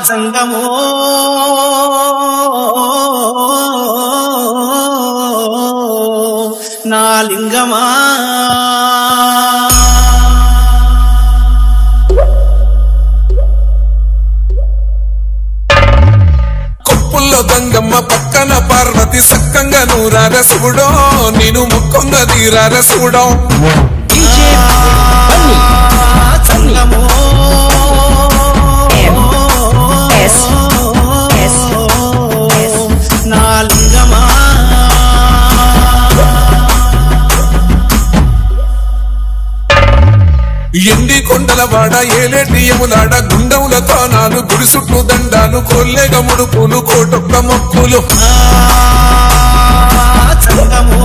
జంగమో నా లింగమా కొప్పుల్లో గంగమ్మ పక్కన పార్వతి సక్కంగా నూరార శివుడో నేను ముక్కంగా తీరార శివుడో జంగమో నా లింగమా ఎండి కొండలవాడ ఏలేటి యములాడ గుండములతో నాను గుడి చుట్టూ దండాలు కొల్లేగ ముడుపులు కోటొక్క మొక్కులు జంగమో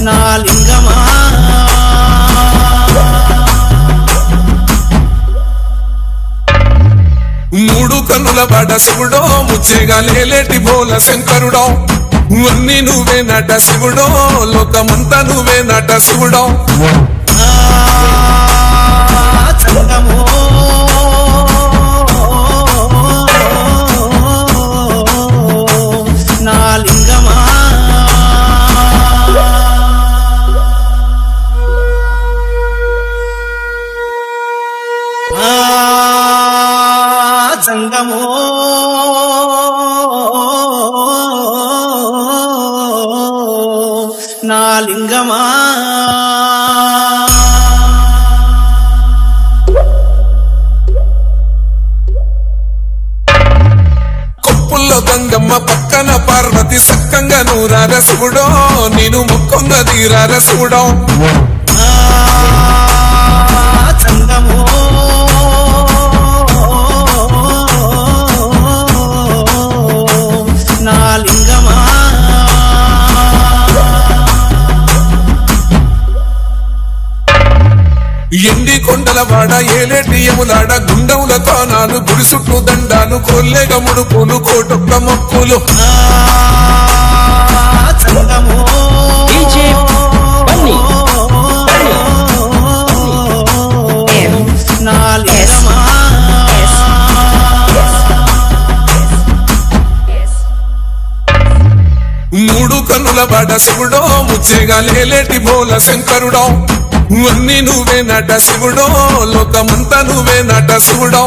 నా లింగమా మూడు కన్నుల బాడ శివుడో ముచ్చేగా లేలేటి బోల శంకరుడో అన్ని నువ్వే నట శివుడో లోకమంతా నువ్వే నట శివుడో జంగమో నా లింగమా జంగమో నా లింగమా కొప్పుల్లో గంగమ్మ పక్కన పార్వతి సక్కంగా నూరార శివుడో నేను ముక్కంగా తీరార శివుడో జంగమో నా లింగమా ఎండి కొండలవాడ ఏలేటి యములాడ గుండములతో నాను గుడి చుట్టూ దండాలు కొల్లేగ ముడుపులు కోటొక్క మొక్కులు జంగమో నా లింగమా మూడు కన్నుల బాడ శివుడో ముచ్చేగా లేలేటి బోల శంకరుడో అన్ని నువ్వే నట శివుడో లోకమంతా నువ్వే నట శివుడో